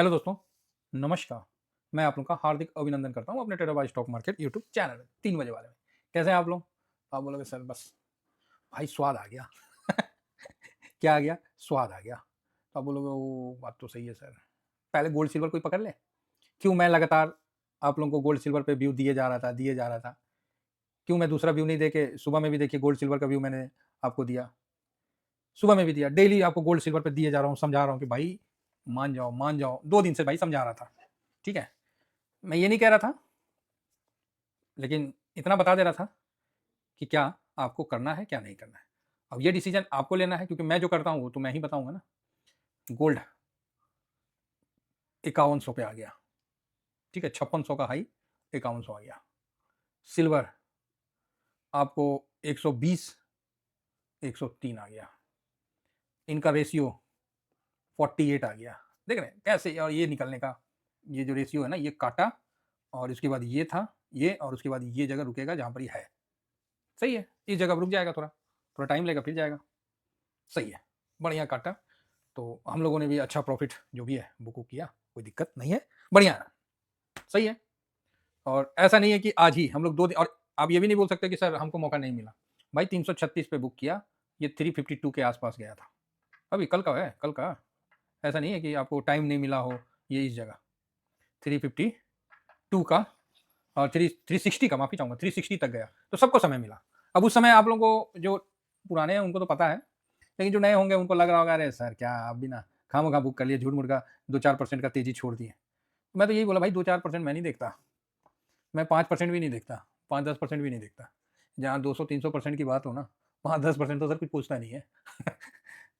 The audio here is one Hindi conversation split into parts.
हेलो दोस्तों, नमस्कार। मैं आप लोगों का हार्दिक अभिनंदन करता हूँ अपने trader by stock market YouTube channel में 3 बजे वाले में। कैसे हैं आप लोग? तो आप बोलोगे सर बस भाई स्वाद आ गया। क्या आ गया? स्वाद आ गया। तो आप बोलोगे वो बात तो सही है सर। पहले गोल्ड सिल्वर कोई पकड़ ले? क्यों मैं लगातार आप लोगों को गोल्ड सिल्वर पे व्यू दिए जा रहा था। क्यों मैं दूसरा व्यू नहीं देके सुबह में भी देखिए गोल्ड सिल्वर का व्यू मैंने आपको दिया। सुबह में भी दिया, डेली आपको गोल्ड सिल्वर पे दिए जा रहा हूँ, समझा रहा हूँ कि भाई मान जाओ। 2 दिन से भाई समझा रहा था। ठीक है? मैं ये नहीं कह रहा था, लेकिन इतना बता दे रहा था कि क्या आपको करना है, क्या नहीं करना है। अब ये डिसीजन आपको लेना है, क्योंकि मैं जो करता हूँ वो तो मैं ही बताऊंगा ना। गोल्ड 5100 पे आ गया। ठीक है, 5600 का हाई 5100 आ गया। सिल्वर आपको 120 103 आ गया। इनका रेशियो 48 आ गया। देख रहे हैं कैसे? और ये निकलने का ये जो रेशियो है ना, ये काटा और इसके बाद ये था, ये और उसके बाद ये जगह रुकेगा जहां पर ये है। सही है, इस जगह पर रुक जाएगा, थोड़ा थोड़ा टाइम लेगा फिर जाएगा। सही है, बढ़िया काटा। तो हम लोगों ने भी अच्छा प्रॉफिट जो भी है बुक किया, कोई दिक्कत नहीं है, बढ़िया है, सही है। और ऐसा नहीं है कि आज ही हम लोग 2 दिन, और आप ये भी नहीं बोल सकते कि सर हमको मौका नहीं मिला। भाई 336 पे बुक किया, ये 352 के आसपास गया था। अभी कल का है, कल का। ऐसा नहीं है कि आपको टाइम नहीं मिला हो। ये इस जगह 352 का और 360 का, माफी चाहूंगा, 360 तक गया, तो सबको समय मिला। अब उस समय आप लोगों को जो पुराने हैं उनको तो पता है, लेकिन जो नए होंगे उनको लग रहा होगा अरे सर क्या आप भी ना खामोखा बुक कर लिए, झूठ मूठ का 2-4% का तेजी छोड़ दिए। मैं तो यही बोला भाई 2-4% मैं नहीं देखता, मैं 5% भी नहीं देखता, 5-10% भी नहीं देखता। जहाँ 200-300% की बात हो ना, 5-10% तो सर कुछ पूछता नहीं है।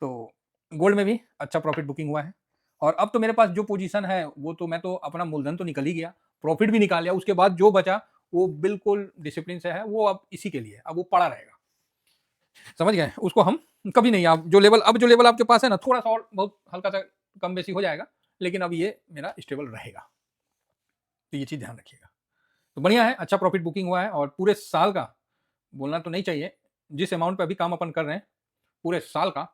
तो गोल्ड में भी अच्छा प्रॉफिट बुकिंग हुआ है। और अब तो मेरे पास जो पोजीशन है वो तो मैं तो अपना मूलधन तो निकल ही गया, प्रॉफिट भी निकाल लिया, उसके बाद जो बचा वो बिल्कुल डिसिप्लिन से है, वो अब इसी के लिए अब वो पड़ा रहेगा। समझ गए? उसको हम कभी नहीं, आप जो लेवल आपके पास है ना, थोड़ा सा और बहुत हल्का सा कम बेसी हो जाएगा, लेकिन अब ये मेरा स्टेबल रहेगा। तो ये चीज ध्यान रखिएगा। तो बढ़िया है, अच्छा प्रॉफिट बुकिंग हुआ है। और पूरे साल का बोलना तो नहीं चाहिए, जिस अमाउंट पे अभी काम अपन कर रहे हैं, पूरे साल का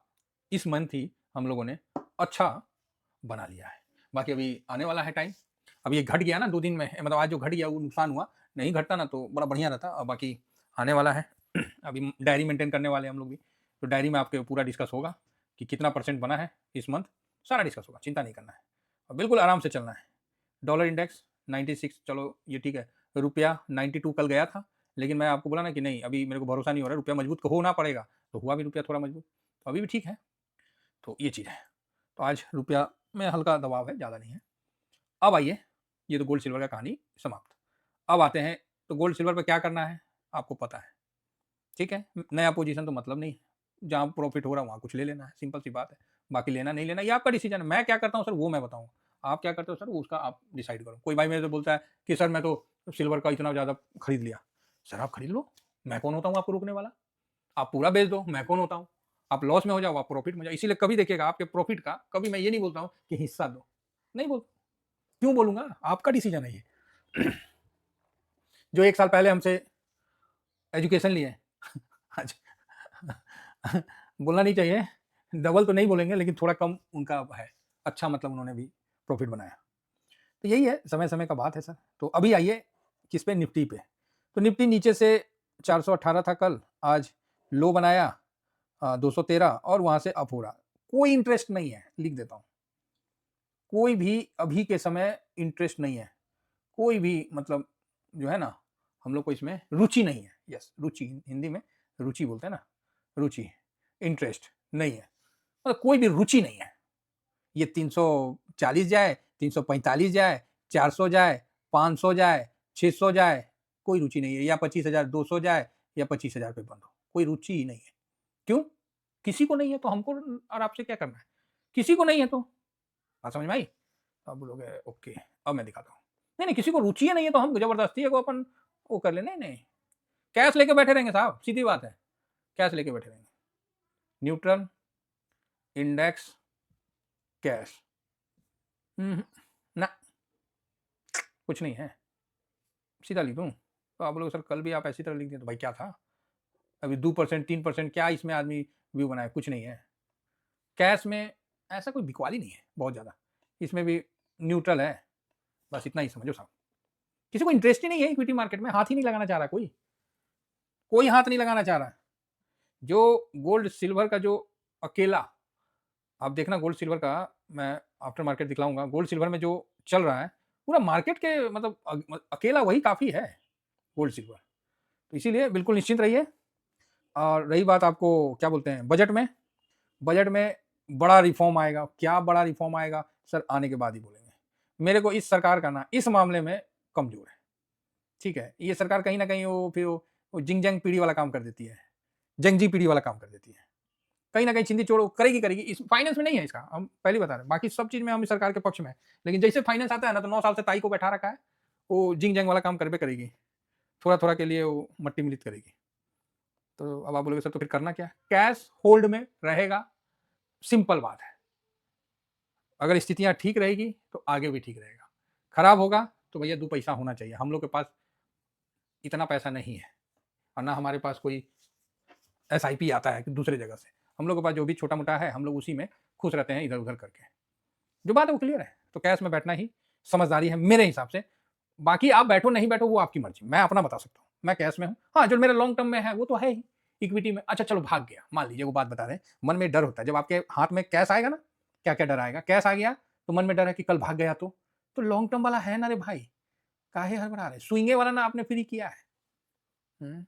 इस मंथ ही हम लोगों ने अच्छा बना लिया है। बाकी अभी आने वाला है टाइम। अब ये घट गया ना 2 दिन में, मतलब आज जो घट गया वो नुकसान हुआ, नहीं घटता ना तो बड़ा बढ़िया रहता। और बाकी आने वाला है। अभी डायरी मेंटेन करने वाले हैं हम लोग भी, तो डायरी में आपके पूरा डिस्कस होगा कि कितना परसेंट बना है इस मंथ, सारा डिस्कस होगा, चिंता नहीं करना है और बिल्कुल आराम से चलना है। डॉलर इंडेक्स 96, चलो ये ठीक है। रुपया 92 कल गया था, लेकिन मैं आपको बोला ना कि नहीं अभी मेरे को भरोसा नहीं हो रहा, रुपया मजबूत होना पड़ेगा, तो हुआ भी रुपया थोड़ा मजबूत, तो अभी भी ठीक है। तो ये चीज़ है। तो आज रुपया में हल्का दबाव है, ज़्यादा नहीं है। अब आइए, ये तो गोल्ड सिल्वर का कहानी समाप्त। अब आते हैं, तो गोल्ड सिल्वर पे क्या करना है आपको पता है, ठीक है। नया पोजीशन तो मतलब नहीं है, जहाँ प्रॉफिट हो रहा है वहाँ कुछ ले लेना है, सिंपल सी बात है। बाकी लेना नहीं लेना ये आपका डिसीजन है। मैं क्या करता हूँ सर वो मैं बताऊँ, आप क्या करते हो सर वो उसका आप डिसाइड करो। कोई भाई मेरे से बोलता है कि सर मैं तो सिल्वर का इतना ज़्यादा खरीद लिया। सर आप खरीद लो, मैं कौन होता हूँ आपको रोकने वाला? आप पूरा बेच दो, मैं कौन होता हूँ? आप लॉस में हो जाओ, आप प्रॉफिट में जाओ। इसीलिए कभी देखिएगा आपके प्रॉफिट का कभी मैं ये नहीं बोलता हूँ कि हिस्सा दो, नहीं बोल, क्यों बोलूंगा? आपका डिसीजन है ये। जो 1 साल पहले हमसे एजुकेशन लिए आज बोलना नहीं चाहिए, डबल तो नहीं बोलेंगे लेकिन थोड़ा कम उनका है, अच्छा मतलब उन्होंने भी प्रॉफिट बनाया। तो यही है, समय समय का बात है सर। तो अभी आइए किस पे, निफ्टी पे। तो निफ्टी नीचे से 418 था कल, आज लो बनाया 213 और वहां से अप हो रहा। कोई इंटरेस्ट नहीं है, लिख देता हूं, कोई भी अभी के समय इंटरेस्ट नहीं है, कोई भी मतलब जो है ना, हम लोग को इसमें रुचि नहीं है। यस, रुचि हिंदी में रुचि बोलते हैं ना, रुचि, इंटरेस्ट नहीं है, मतलब कोई भी रुचि नहीं है। ये 340 जाए, 345 जाए, 400 जाए, 500 जाए, 600 जाए, कोई रुचि नहीं है। या 25,200 जाए या 25,000 पे बंद हो, कोई रुचि ही नहीं है। क्यों? किसी को नहीं है तो हमको और आपसे क्या करना है? किसी को नहीं है तो बात समझ में आई? अब बोलोगे ओके, अब मैं दिखाता हूँ। नहीं नहीं, किसी को रुचि ही नहीं है तो हम जबरदस्ती है को अपन वो कर ले, नहीं नहीं, कैश लेके बैठे रहेंगे साहब, सीधी बात है, कैश लेके बैठे रहेंगे। न्यूट्रल, इंडेक्स, कैश, ना कुछ नहीं है, सीधा लिख दूं? तो आप लोग सर कल भी आप ऐसी तरह लिख दिए तो भाई क्या था? अभी 2% 3% क्या इसमें आदमी व्यू बनाए, कुछ नहीं है। कैश में ऐसा कोई बिकवाली नहीं है बहुत ज़्यादा, इसमें भी न्यूट्रल है, बस इतना ही समझो साहब। किसी को इंटरेस्ट ही नहीं है इक्विटी मार्केट में, हाथ ही नहीं लगाना चाह रहा, कोई हाथ नहीं लगाना चाह रहा। जो गोल्ड सिल्वर का जो अकेला, आप देखना गोल्ड सिल्वर का, मैं आफ्टर मार्केट दिखलाऊंगा, गोल्ड सिल्वर में जो चल रहा है पूरा मार्केट के मतलब अकेला वही काफी है गोल्ड सिल्वर। तो इसीलिए बिल्कुल निश्चिंत रहिए। और रही बात आपको क्या बोलते हैं बजट में, बजट में बड़ा रिफॉर्म आएगा, क्या बड़ा रिफॉर्म आएगा सर आने के बाद ही बोलेंगे। मेरे को इस सरकार का ना इस मामले में कमजोर है, ठीक है। ये सरकार कहीं ना कहीं वो फिर वो जिंग जंग पीढ़ी वाला काम कर देती है, जंगजी पीढ़ी वाला काम कर देती है, कहीं ना कहीं चिंदी चोड़ करेगी। इस फाइनेंस में नहीं है इसका, हम पहले बता रहे हैं, बाकी सब चीज में हम इस सरकार के पक्ष में, लेकिन जैसे फाइनेंस आता है ना तो 9 साल से ताई को बैठा रखा है, वो जिंग जंग वाला काम करबे करेगी, थोड़ा थोड़ा के लिए वो मट्टी मिलित करेगी। तो अब आप बोलोगे सर तो फिर करना क्या है, कैश होल्ड में रहेगा, सिंपल बात है। अगर स्थितियां ठीक रहेगी तो आगे भी ठीक रहेगा, खराब होगा तो भैया 2 पैसा होना चाहिए। हम लोग के पास इतना पैसा नहीं है, और ना हमारे पास कोई SIP आता है कि दूसरे जगह से, हम लोग के पास जो भी छोटा मोटा है हम लोग उसी में खुश रहते हैं इधर उधर करके। जो बात है वो क्लियर है, तो कैश में बैठना ही समझदारी है मेरे हिसाब से। बाकी आप बैठो नहीं बैठो वो आपकी मर्जी, मैं अपना बता सकता हूँ, मैं कैश में हूँ। हाँ जो मेरा लॉन्ग टर्म में है वो तो है ही इक्विटी में। अच्छा चलो भाग गया, मान लीजिए वो बात बता रहे, मन में डर होता है जब आपके हाथ में कैश आएगा ना, क्या क्या डर आएगा, कैश आ गया तो मन में डर है कि कल भाग गया तो लॉन्ग टर्म वाला है ना रे भाई, काहे हड़बड़ा रहे, स्विंगे वाला ना आपने फ्री किया है,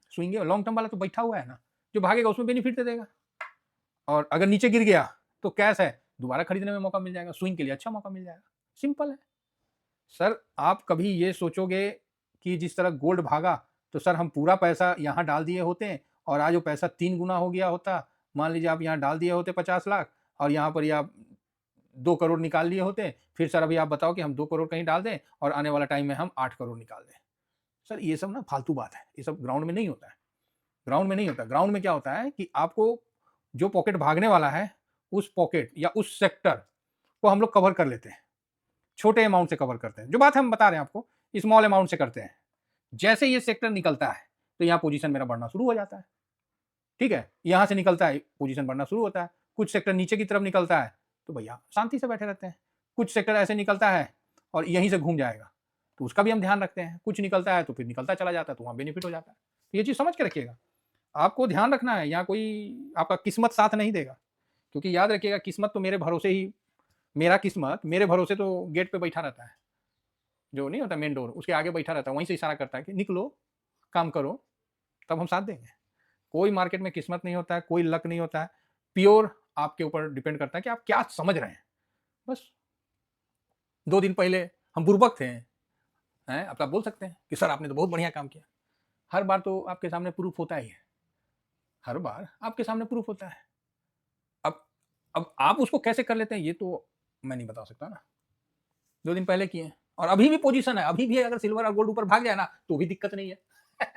स्विंगे लॉन्ग टर्म वाला तो बैठा हुआ है ना, जो भागेगा उसमें बेनिफिट दे देगा। और अगर नीचे गिर गया तो कैश है, दोबारा खरीदने में मौका मिल जाएगा, स्विंग के लिए अच्छा मौका मिल जाएगा, सिंपल है। सर आप कभी ये सोचोगे कि जिस तरह गोल्ड भागा तो सर हम पूरा पैसा यहाँ डाल दिए होते और आज वो पैसा 3 गुना हो गया होता, मान लीजिए आप यहाँ डाल दिए होते 50 लाख और यहाँ पर आप 2 करोड़ निकाल लिए होते, फिर सर अभी आप बताओ कि हम 2 करोड़ कहीं डाल दें और आने वाला टाइम में हम 8 करोड़ निकाल दें। सर ये सब ना फालतू बात है, ये सब ग्राउंड में नहीं होता है, ग्राउंड में नहीं होता। ग्राउंड में क्या होता है कि आपको जो पॉकेट भागने वाला है उस पॉकेट या उस सेक्टर को हम लोग कवर कर लेते हैं, छोटे अमाउंट से कवर करते हैं। जो बात हम बता रहे हैं आपको स्मॉल अमाउंट से करते हैं। जैसे ये सेक्टर निकलता है तो यहाँ पोजीशन मेरा बढ़ना शुरू हो जाता है, ठीक है, यहां से निकलता है पोजीशन बढ़ना शुरू होता है। कुछ सेक्टर नीचे की तरफ निकलता है तो भैया शांति से बैठे रहते हैं। कुछ सेक्टर ऐसे निकलता है और यहीं से घूम जाएगा तो उसका भी हम ध्यान रखते हैं। कुछ निकलता है तो फिर निकलता चला जाता है तो वहां बेनिफिट हो जाता है। तो ये चीज समझ के रखिएगा, आपको ध्यान रखना है, यहाँ कोई आपका किस्मत साथ नहीं देगा, क्योंकि याद रखिएगा किस्मत तो मेरे भरोसे ही, मेरा किस्मत मेरे भरोसे तो गेट पे बैठा रहता है, जो नहीं होता मेन डोर उसके आगे बैठा रहता है, वहीं से इशारा करता है कि निकलो काम करो, तब हम साथ देंगे। कोई मार्केट में किस्मत नहीं होता है, कोई लक नहीं होता है, प्योर आपके ऊपर डिपेंड करता है कि आप क्या समझ रहे हैं। बस 2 दिन पहले हम बुर्बक थे हैं, अब तो आप बोल सकते हैं कि सर आपने तो बहुत बढ़िया काम किया। हर बार तो आपके सामने प्रूफ होता ही है, हर बार आपके सामने प्रूफ होता है। अब आप उसको कैसे कर लेते हैं ये तो मैं नहीं बता सकता ना। 2 दिन पहले किए और अभी भी पोजीशन है, अभी भी अगर सिल्वर और गोल्ड ऊपर भाग जाए ना तो भी दिक्कत नहीं है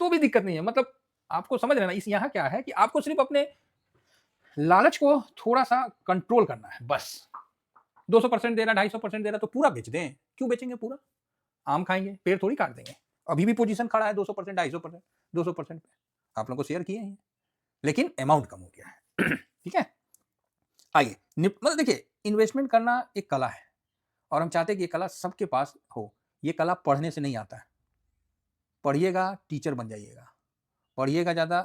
तो भी दिक्कत नहीं है। मतलब आपको समझ रहे ना, इस यहाँ क्या है कि आपको सिर्फ अपने लालच को थोड़ा सा कंट्रोल करना है बस। 200% दे रहा, 250% दे रहा तो पूरा बेच दें, क्यों बेचेंगे पूरा, आम खाएंगे पेड़ थोड़ी काट देंगे। अभी भी पोजीशन खड़ा है 200%, 250%, 200% पे आप लोगों को शेयर किए हैं, लेकिन अमाउंट कम हो गया है ठीक है। आइए मतलब देखिए इन्वेस्टमेंट करना एक कला है और हम चाहते हैं कि ये कला सबके पास हो। ये कला पढ़ने से नहीं आता है, पढ़िएगा टीचर बन जाइएगा, पढ़िएगा ज़्यादा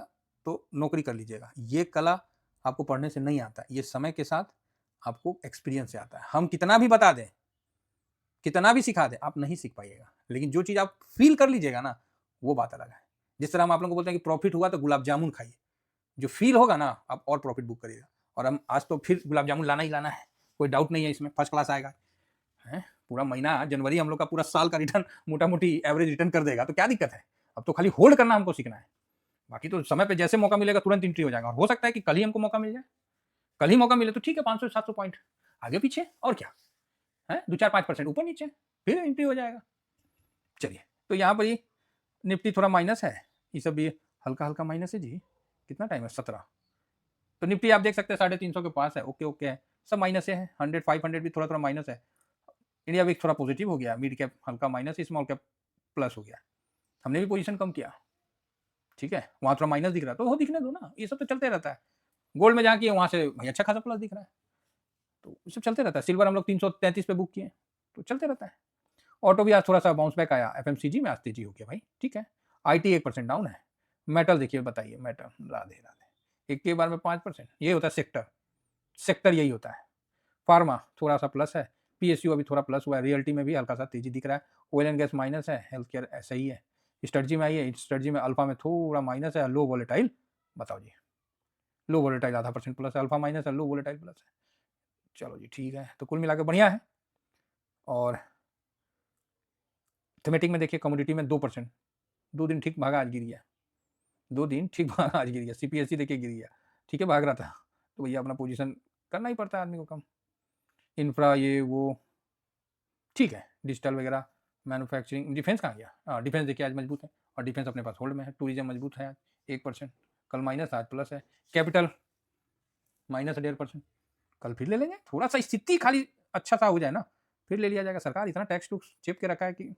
तो नौकरी कर लीजिएगा। ये कला आपको पढ़ने से नहीं आता, ये समय के साथ आपको एक्सपीरियंस से आता है। हम कितना भी बता दें, कितना भी सिखा दें, आप नहीं सीख पाइएगा, लेकिन जो चीज़ आप फील कर लीजिएगा ना वो बात अलग है। जिस तरह हम आप लोगों को बोलते हैं कि प्रॉफिट हुआ तो गुलाब जामुन खाइए, जो फील होगा ना आप और प्रॉफिट बुक करिएगा। और हम आज तो फिर गुलाब जामुन लाना ही लाना है, कोई डाउट नहीं है इसमें, फर्स्ट क्लास आएगा है। पूरा महीना जनवरी हम लोग का पूरा साल का रिटर्न मोटा मोटी एवरेज रिटर्न कर देगा, तो क्या दिक्कत है। अब तो खाली होल्ड करना हमको सीखना है, बाकी तो समय पे जैसे मौका मिलेगा तुरंत एंट्री हो जाएगा। और हो सकता है कि कल ही हमको मौका मिल जाए, कल ही मौका मिले तो ठीक है, 500-700 पॉइंट आगे पीछे और क्या है, 2-4-5% ऊपर नीचे फिर एंट्री हो जाएगा। चलिए तो यहाँ पर ही निफ्टी थोड़ा माइनस है, ये सब भी हल्का हल्का माइनस है जी। कितना टाइम है 17, तो निफ्टी आप देख सकते हैं 350 के पास है, ओके ओके है, सब माइनस है। 100-500 भी थोड़ा थोड़ा माइनस है। इंडिया भी थोड़ा पॉजिटिव हो गया, मिड कैप हल्का माइनस, स्मॉल कैप प्लस हो गया। हमने भी पोजीशन कम किया, ठीक है, वहाँ थोड़ा माइनस दिख रहा है तो वो दिखने दो ना, ये सब तो चलते रहता है। गोल्ड में जहाँ किए वहाँ से भाई अच्छा खासा प्लस दिख रहा है, तो ये सब चलते रहता है। सिल्वर हम लोग 333 पे बुक किए, तो चलते रहता है। ऑटो भी आज थोड़ा सा बाउंस बैक आया, एफएमसीजी में आज तेजी हो गया भाई, ठीक है। आईटी 1% डाउन है। मेटल देखिए, बताइए मेटल, राधे राधे, एक के बार में 5%, ये होता है सेक्टर, सेक्टर यही होता है। फार्मा थोड़ा सा प्लस है, पीएसयू अभी थोड़ा प्लस हुआ है, रियल्टी में भी हल्का सा तेजी दिख रहा है, ऑयल एंड गैस माइनस है, हेल्थ केयर ऐसा ही है, स्ट्रेटजी में आई है, स्ट्रेटजी में अल्फा में थोड़ा माइनस है, लो वोलेटाइल, बताओ जी, लो वोलेटाइल ½ % प्लस है, अल्फा माइनस है, लो वोलेटाइल प्लस है। चलो जी ठीक है, तो कुल मिलाकर बढ़िया है। और थीमेटिक में देखिए, कमोडिटी में 2%, 2 दिन ठीक भागा, आज गिर गया, 2 दिन ठीक भागा, आज गिर गया। सीपीएससी देखिए गिर गया, ठीक है, भाग रहा था, तो भैया अपना पोजीशन करना ही पड़ता है आदमी को कम। इंफ्रा ये वो ठीक है, डिजिटल वगैरह, मैन्युफैक्चरिंग, डिफेंस कहाँ गया? हाँ, डिफेंस देखिए आज मजबूत है, और डिफेंस अपने पास होल्ड में है। टूरिज्म मजबूत है आज 1%, कल माइनस, आज प्लस है। कैपिटल माइनस 1.5%, कल फिर ले लेंगे, थोड़ा सा स्थिति खाली अच्छा सा हो जाए ना, फिर ले लिया जाएगा। सरकार इतना टैक्स टूक्स चिप के रखा है कि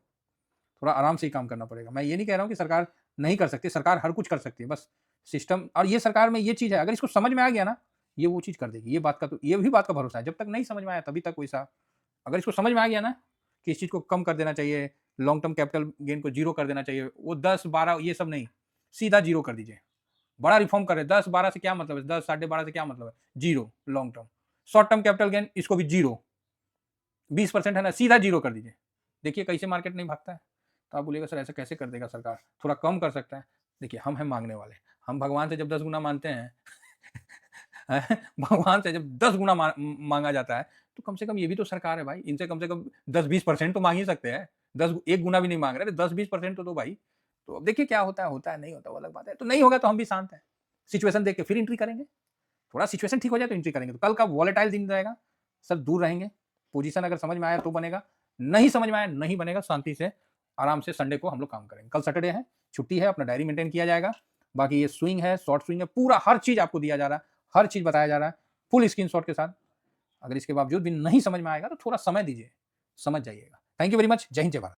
थोड़ा आराम से ही काम करना पड़ेगा। मैं ये नहीं कह रहा हूँ कि सरकार नहीं कर सकती, सरकार हर कुछ कर सकती है, बस सिस्टम, और ये सरकार में ये चीज़ है, अगर इसको समझ में आ गया ना, ये वो चीज़ कर देगी। ये बात का तो, ये भी बात का भरोसा है। जब तक नहीं समझ में आया तभी तक वैसा, अगर इसको समझ में आ गया ना कि इस चीज़ को कम कर देना चाहिए, लॉन्ग टर्म कैपिटल गेन को जीरो कर देना चाहिए, वो 10-12 ये सब नहीं, सीधा जीरो कर दीजिए। बड़ा रिफॉर्म करे, 10-12 से क्या मतलब है, 10 12.5 से क्या मतलब है, zero long term. Short term capital gain इसको भी जीरो, 20% है ना, सीधा जीरो कर दीजिए। देखिए कैसे मार्केट नहीं भागता है। तो आप बोलिएगा सर ऐसा कैसे कर देगा सरकार, थोड़ा कम कर सकता है। देखिए हम हैं मांगने वाले, हम भगवान से जब 10 गुना मानते हैं भगवान से जब 10 गुना मांगा जाता है, तो कम से कम ये भी तो सरकार है भाई, इनसे कम से कम 10-20% तो मांग ही सकते हैं। 10 1 गुना भी नहीं मांग रहे, 10-20% तो दो भाई। तो अब देखिए क्या होता है नहीं होता, वो अलग बात है। तो नहीं होगा तो हम भी शांत हैं, सिचुएशन देख के फिर एंट्री करेंगे, थोड़ा सिचुएशन ठीक हो जाए तो एंट्री करेंगे। तो कल का वॉलेटाइल दिन रहेगा, सब दूर रहेंगे। पोजीशन अगर समझ में आया तो बनेगा, नहीं समझ में आया नहीं बनेगा। शांति से आराम से संडे को हम लोग काम करेंगे। कल सैटरडे है, छुट्टी है, अपना डायरी मेंटेन किया जाएगा। बाकी ये स्विंग है, शॉर्ट स्विंग है, पूरा हर चीज आपको दिया जा रहा है, हर चीज बताया जा रहा है फुल स्क्रीनशॉट के साथ। अगर इसके बावजूद भी नहीं समझ में आएगा तो थोड़ा समय दीजिए, समझ जाइएगा। Thank you very much. जय हिंद, जय भारत।